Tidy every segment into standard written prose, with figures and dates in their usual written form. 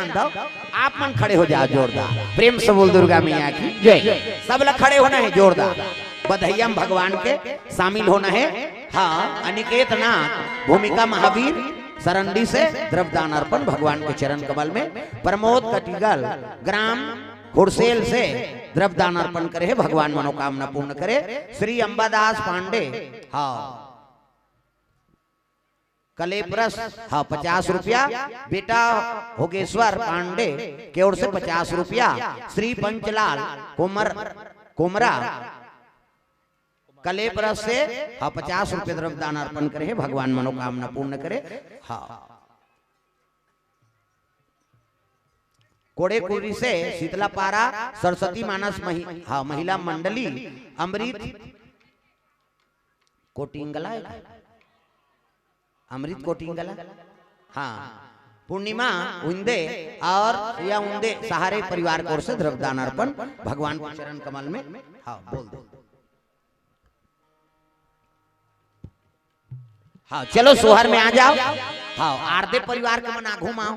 दो, आप मन खड़े हो जाओ जोरदार, प्रेम से बोल दुर्गा मैया की जय। सब लोग खड़े होना है जोरदार, बधाइया भगवान के शामिल होना है। हाँ, अनिकेत नाथ भूमिका महावीर सरंडी से द्रव्यदान अर्पण भगवान के चरण कमल में। प्रमोद कटिगल ग्राम हुरसेल से द्रव्यदान अर्पण करे, भगवान मनोकामना पूर्ण करे। श्री अंबादास पांडे हाँ कलेप्रस हाँ 50 रुपया। बेटा होगेश्वर पांडे की ओर से 50 रुपया। श्री पंचलाल कोमरा कलेप्रस से हाँ 50 रुपये द्रव्यदान अर्पण करे, भगवान मनोकामना पूर्ण करे। हाँ कोड़ेकुरी से शीतलापारा सरस्वती मानस हाँ महिला मंडली अमृत कोटिंगला अमृत कोटिंगला हाँ पूर्णिमा उन्दे और या उन्दे सहारे परिवार की ओर से द्रव्यदान अर्पण भगवान के चरण कमल में। हाँ बोल दो। हाँ चलो सोहर में आ जाओ। हाँ आरदे परिवार के मन आ घुमाओ।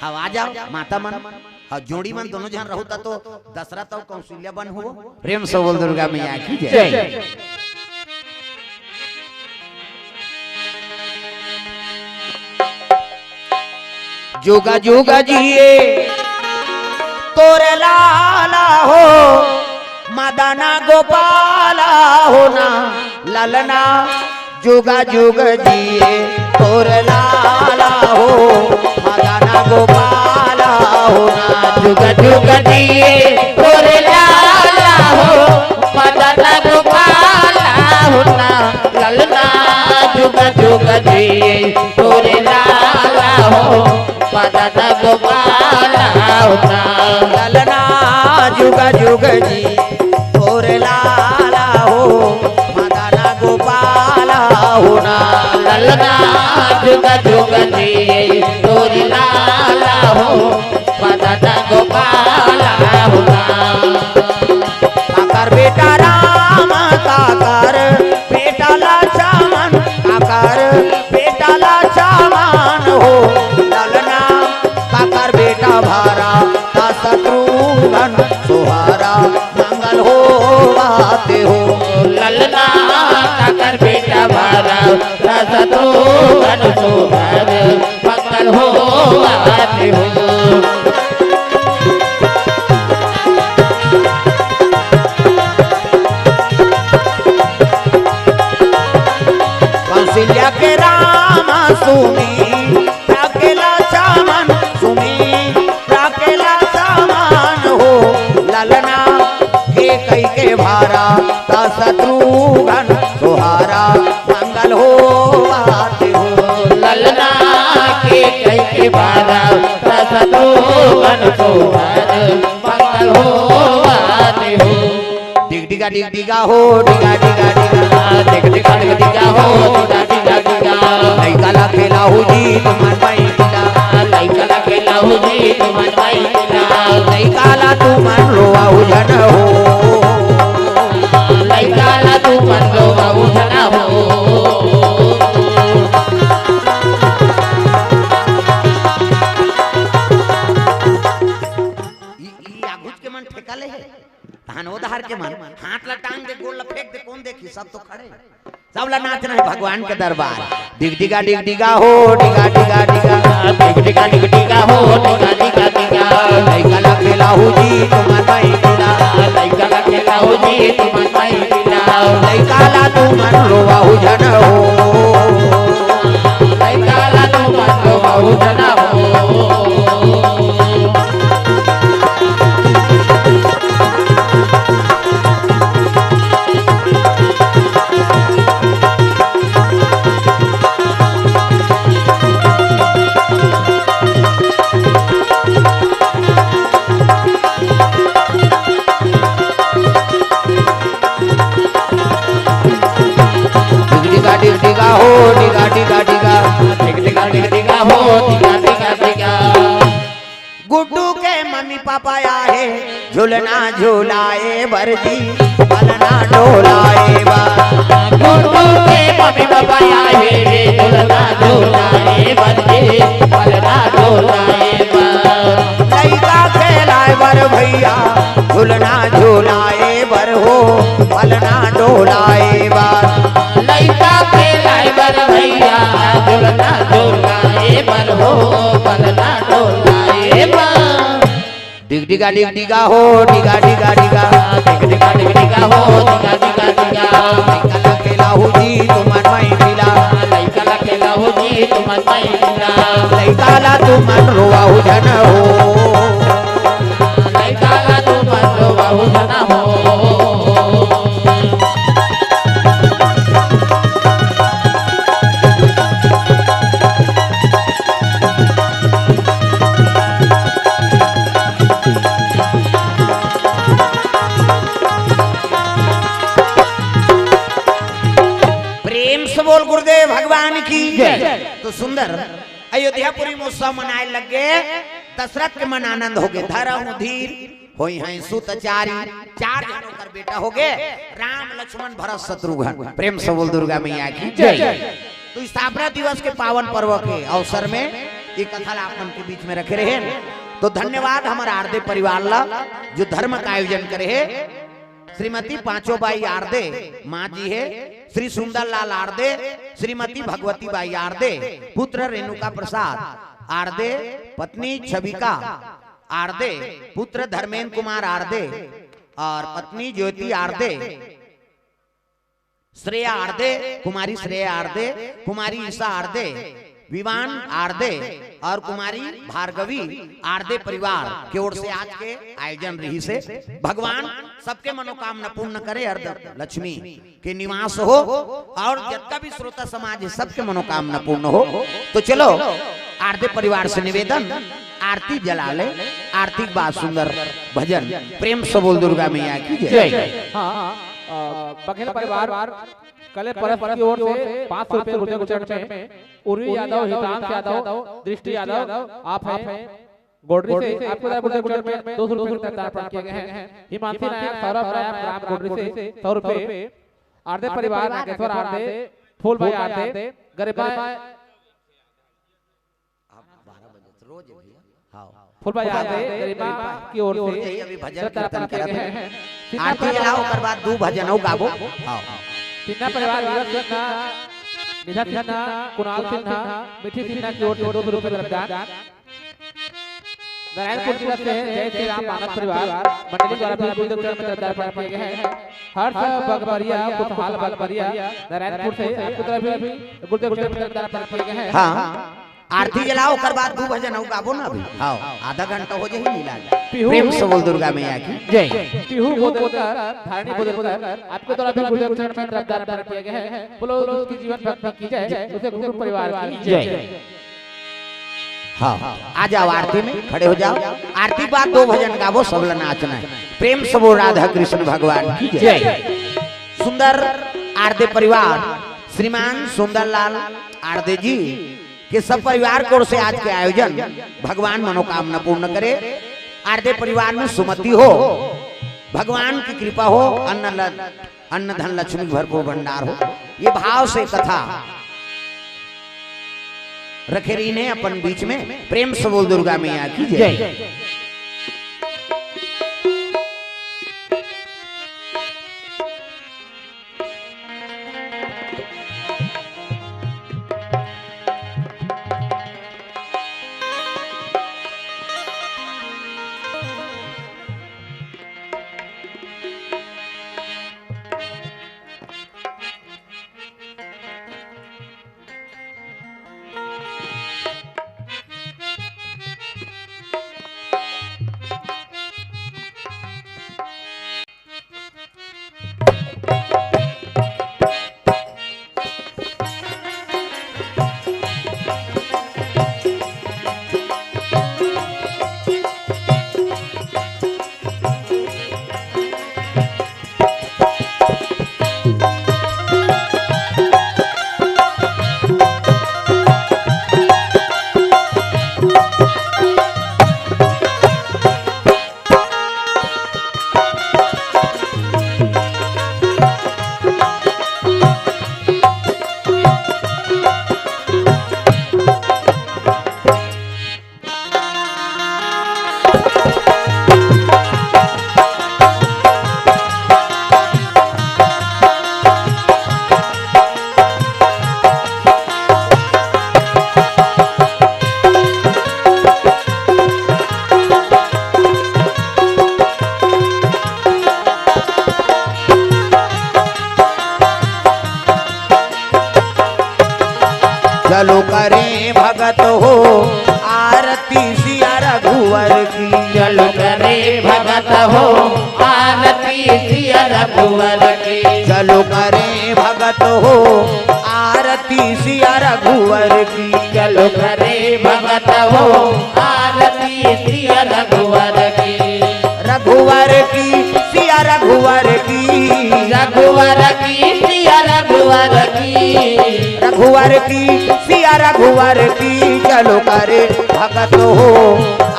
हाँ आ जाओ माता मन। हाँ जोड़ी मन दोनों जन रहो तो दशरथ और कौशल्या बन हो। प्रेम से बोल दुर्गा मैया की जय। जुगा जुगा जिए तोरे लाला हो, मदना गोपाला होना ललना। जुगा जुगा जिए तोरे लाला हो, मदना गोपाला होना। जुगा जुगा जिए तोरे लाला हो, मदना गोपाला होना ललना। जुगा जुगा जिए तोरे लाला हो, मदना गोपाला होना ललना। जुगा जुगा जी तोरे लाला हो, मदना गोपाला होना ललना। जुगा जुगा जी तोरे लाला हो, मदना गोपाला होना। काकर बेटा राम काकर बेटा लक्ष्मण, काकर बेटा लक्ष्मण हो ललना। काकर बेटा भारा ता शत्रुघ्न सोहारा, मंगल हो आते हो ललना। काकर बेटा भारा ता शत्रुघ्न सोहारा, मंगल हो आते हो। कौशल्या के राम सुमी प्राकेला चामन सुमी प्राकेला चामन हो ललना। के कई के भारा ता शत्रुघ्न सोहारा, मंगल हो आते हो ललना। के कई के भारा ता शत्रुघ्न सोहारा, मंगल हो आते हो। डिग डिगा हो डिगा डिगा डिगा डिग डिगा डिगा हो डिगा डिगा डिगा। लइका खेला हो जी तुमन भाई दिला, लइका खेला हो जी तुमन भाई दिला। लइका तुमन रोवा हो जन हो, लइका तुमन रोवा हो जन हो। ई आगुच के मन ठेकाले है धानोदार के मन हाथ ला टांग दे गोल ला फेंक दे, कौन देखी? सब तो खड़े सब ला नाच रहे भगवान के दरबार। डिग डिगा हो डिगा डिगा डिगा डिग डिगा हो डिगा डिगा डिगा। लइका ला खेला हो जी तुमन भाई दिला, लइका ला खेला हो जी तुमन भाई दिला। लइका ला तुमन रोवा हो जन हो, लइका ला तुमन रोवा हो जन हो। डिगा हो डिगा डिगा डिगा डिगा डिगा डिगा हो डिगा डिगा डिगा। गुड्डू के मम्मी पापा आए झूलना झूलाए बरजी पलना डोलाए बा। गुड्डू के मम्मी पापा आए झूलना झूलाए बरजी पलना डोलाए झोलाए बार लइका के लाइबर भैया झुलना झुलाए बर हो पलना डोलाए बर डिगा डिगा हो डिगा डिगा डिगा डिगा डिगा हो डिगा डिगा डिगा लइका खेला हो जी तुमन मैं मिला लइका ला खेला हो जी तुमन मैं मिला लइका ला तुमन रोवा हो जन हो लइका ला तुमन रोवा हो जन हो बोल गुरुदेव भगवान की तो सुंदर अयोध्यापुरी महोत्सव मनाए लगे दशरथ के मन आनंद हो गए धर्म धीर होई हैं सुतचारी चार जनों कर बेटा हो गए राम लक्ष्मण भरत शत्रुघ्न प्रेम से बोल दुर्गा मैया की जय। तो स्थापना दिवस के पावन पर्व के अवसर में ये कथा आप के बीच में रखे रहे तो धन्यवाद हमारे आरदे परिवार ला जो धर्म का आयोजन करे है श्रीमती पांचों बाई आरदे माँ जी है श्री सुंदर लाल आरदे श्रीमती भगवती बाई आरदे पुत्र रेणुका प्रसाद आरदे पत्नी छविका आरदे पुत्र धर्मेंद्र कुमार आरदे और पत्नी ज्योति आरदे श्रेया आरदे कुमारी श्रेया आरदे कुमारी ईसा आरदे विवान आरदे और कुमारी भार्गवी आरदे परिवार की ओर से आज के आयोजन रही से भगवान सबके मनोकामना पूर्ण करे अर्ध लक्ष्मी के निवास हो और जितना भी श्रोता समाज है सबके मनोकामना पूर्ण हो। तो चलो आरदे परिवार से निवेदन आरती जला ले आरती के बाद सुंदर भजन प्रेम से बोल दुर्गा मैया की जय। बघेल परिवार कले परस की ओर से 500 रुपए गुर्जर गुजर में उर्वी यादव हितांश यादव दृष्टि यादव आप हैं गोडरी से आपको गुर्जर गुजर में 200 रुपए का दान किए गए हैं। हिमांशी नायक सौरभ नायक राम गोडरी से 100 रुपए आरदे परिवार नागेश्वर आरदे फूल भाई आरदे गरीबा फूल भाई आरदे गरीबा की ओर से अभी भजन कीर्तन करते हैं आरती जलाओ कर बाद दो भजन हो गाबो आओ सिन्हा परिवार वीरत सिन्हा निधन सिन्हा कुणाल सिन्हा मिठी सिन्हा की ओर से 200 रुपए का दान नारायणपुर जिला से जय श्री राम मानस परिवार मंडली द्वारा भी गुरुदेव चरण में दान किए गए हैं। हर्ष बगबरिया खुशहाल बगबरिया नारायणपुर से आपकी तरफ भी गुरुदेव चरण में दान किए गए हैं। हां आरती जलाओ कर बाद दो भजन हो गाबो ना अभी आओ आधा घंटा हो जाए मिला प्रेम से बोल दुर्गा मैया की जय। पीहू बोलकर धारणी बोलकर आपके द्वारा भी गुरुदेव चरण में दान किए गए हैं। बोलो उसकी जीवन भक्ति की जय उसे गुरु परिवार की जय। हाँ आ जाओ आरती में खड़े हो जाओ आरती बाद दो भजन गावो सब नाचना है प्रेम से बोल राधा कृष्ण भगवान की जय। सुंदर आरदे परिवार श्रीमान सुंदर लाल आरदे जी के सब परिवार को ओर से आज के आयोजन भगवान मनोकामना पूर्ण करे आरदे परिवार में सुमति हो भगवान की कृपा हो अन्न धन लक्ष्मी भरपूर भंडार हो ये भाव से कथा रखे रही ने अपन बीच में प्रेम से बोल दुर्गा मैया की जय। चलो करे भगत हो आरती सिया रघुवर की। चलो करे भगत हो आरती सिया रघुवर की। चलो करे भगत हो आरती सिया रघुवर की। रघुवर की सिया रघुवर की। रघुवर की सिया रघुवर की। रघुवर की सिया रघुवर की। चलो करे भगत हो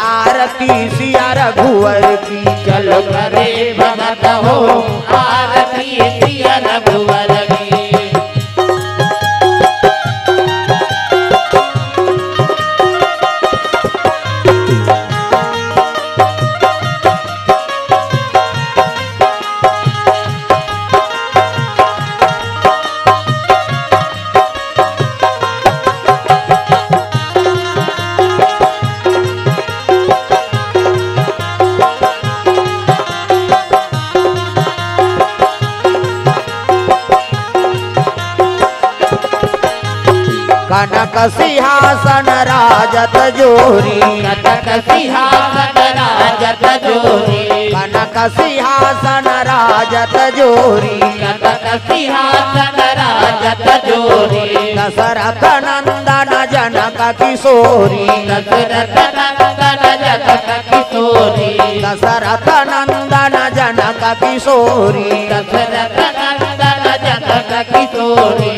आरती सिया रघुवर की। चलो करे भगत हो आरती सिया रघुवर की। कनक सिंहासन राजत जोरी। कनक सिंहासन राजत जोरी। कनक सिंहासन राजत जोरी। कनक सिंहासन राजत जोरी। दशरथ नंदन जनक किशोरी। दशरथ नंदन जनक किशोरी। दशरथ नंदन जनक किशोरी। दशरथ नंदन जनक किशोरी।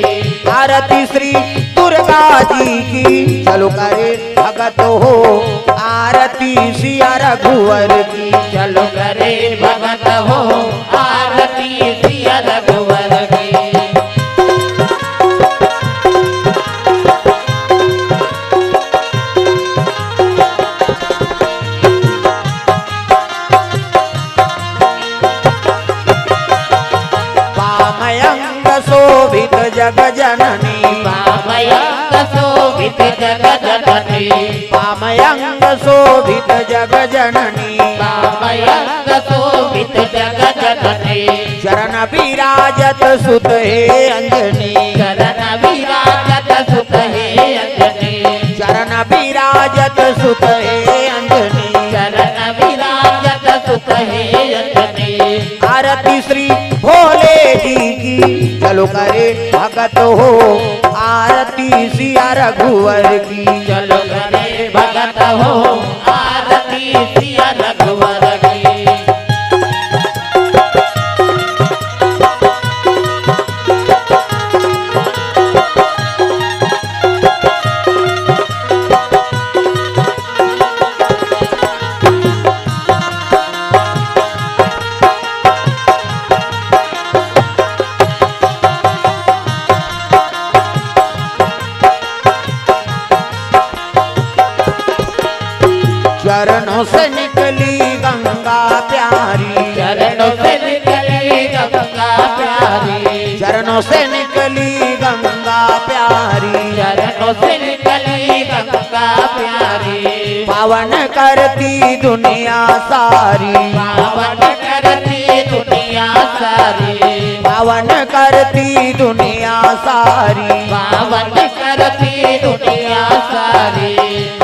आरती श्री दुर्गा जी की। चलो करे भगत हो आरती सिया रघुवर की। चलो करे भगत हो आरती सिया रघुवर की। पामयंग शोभित जग जननी। पामयंग शोभित जग जननी। पामयंग शोभित जग जननी। पामयंग शोभित जग जननी। चरण विराजत सुत हे अंजनी। चरण विराजत सुत हे अंजनी। चरण विराजत सुत हे अंजनी। चरण विराजत सुत हे अंजनी। आरती श्री भोले जी की। चलो करे भगत हो आरती सिया रघुवर की। चलो करे भगत हो आरती सिया रघुवर की। चरणों से निकली गंगा प्यारी। चरणों से निकली गंगा प्यारी। चरणों से निकली गंगा प्यारी। चरणों से निकली गंगा प्यारी। पावन करती दुनिया सारी। पावन करती दुनिया सारी। पावन करती दुनिया सारी। पावन करती दुनिया सारी।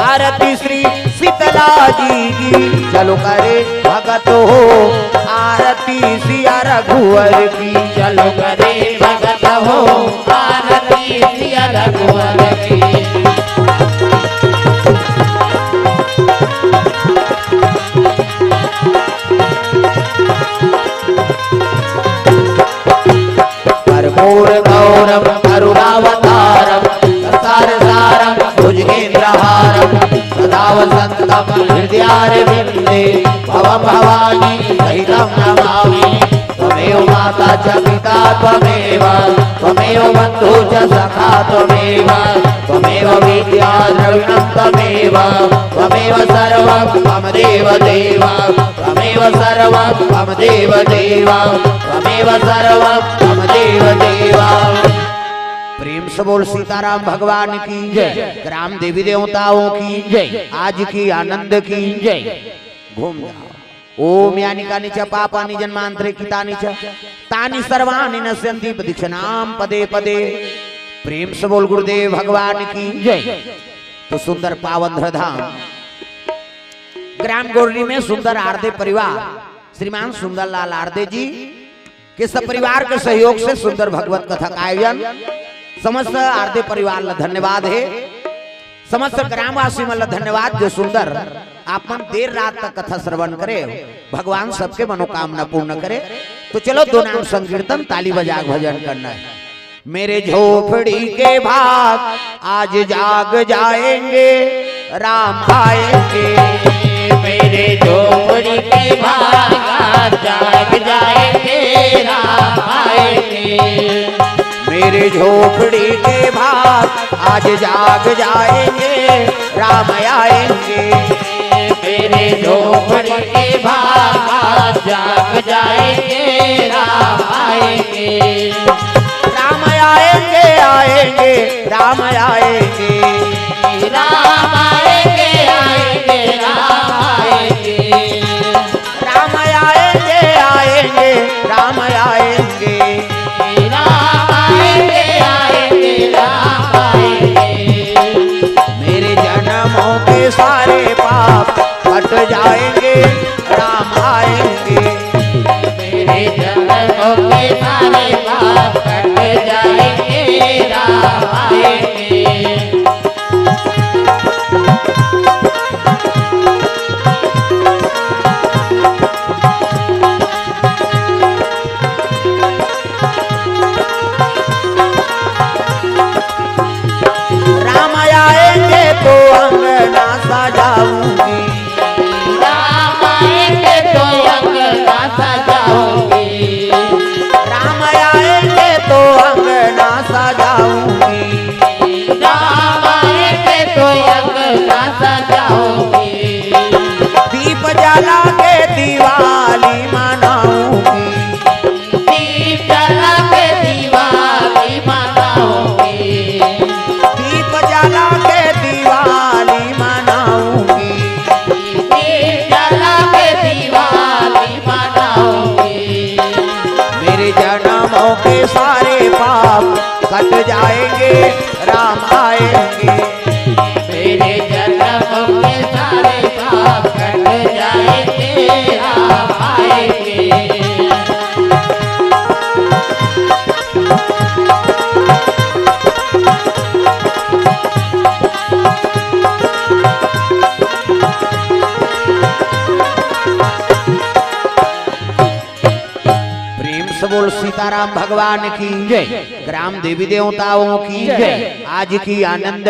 आरती श्री शीतला जी की। चलो करे भगत हो आरती सिया रघुवर की। चलो करे भगत हो आरती सिया रघुवर की। कर्पूर गौरव करुणावतारम संसार सारम भुजगेन्द्रहारम सदा वसंतम हृदयारविंदे भवं भवानी सहितं नमामि। त्वमेव माता च पिता त्वमेव त्वमेव बन्धु च सखा त्वमेव त्वमेव विद्या द्रविणं त्वमेव त्वमेव सर्वं मम देव देव त्वमेव सर्वं मम देव देव त्वमेव सर्वं मम देव देव। प्रेम से बोल सीताराम भगवान की जय। ग्राम देवी देवताओं की जय। आज की आनंद की जय। घूम जाओ। ओम यानि कानि च पापानि जन्मांतरे कृतानि च तानि सर्वाणि नश्यन्ति प्रदक्षिणाम पदे पदे। प्रेम से बोल गुरुदेव भगवान की जय। तो सुंदर पावन धाम ग्राम गोरडी में सुंदर आरदे परिवार श्रीमान सुंदरलाल आरदे जी के सब परिवार के सहयोग से सुंदर भगवत कथा का आयोजन समस्त आरदे परिवार ला धन्यवाद है। समस्त ग्रामवासी मन ला धन्यवाद जो सुंदर आपन देर रात तक कथा श्रवण करे। भगवान सबके मनोकामना पूर्ण करे। तो चलो दो नाम संकीर्तन ताली बजा भजन करना है। मेरे झोपड़ी के भाग आज जाग जाएंगे राम आएंगे। मेरे झोपड़ी के भाग आज जाग जाएंगे राम आएंगे। मेरे झोपड़ी के भाग आज जाग जाएंगे राम आएंगे। मेरे झोपड़ी के भाग आज जाग जाएंगे राम आएंगे। राम आएंगे आएंगे राम आएंगे। राम आएंगे आएंगे राम आएंगे। राम आएंगे आएंगे राम आएंगे। राम आएंगे आएंगे राम आएंगे। मेरे जन्मों के सारे पाप कट जाएंगे राम आएंगे। मेरे जन्मों के सारे पाप कट जाएंगे राम आएंगे। राम आएंगे तो अंगना सजाऊंगी। राम आएंगे तो अंगना सजाऊंगी। राम आएंगे तो अंगना सजाऊंगी। राम आएंगे तो अंगना सजाऊंगी। दीप जला के दिवाली मनाऊंगी। दीप जला के दिवाली मनाऊंगी। दीप जला के दिवाली मनाऊंगी। दीप जला के दिवाली मनाऊंगी। मेरे जन्मों के सारे पाप कट जाएंगे राम आएंगे। मेरे जन्म के सारे पाप कट जाएंगे राम आएंगे। प्रेम से बोल सीताराम भगवान की जय। ग्राम देवी देवताओं की जय। आज की आनंद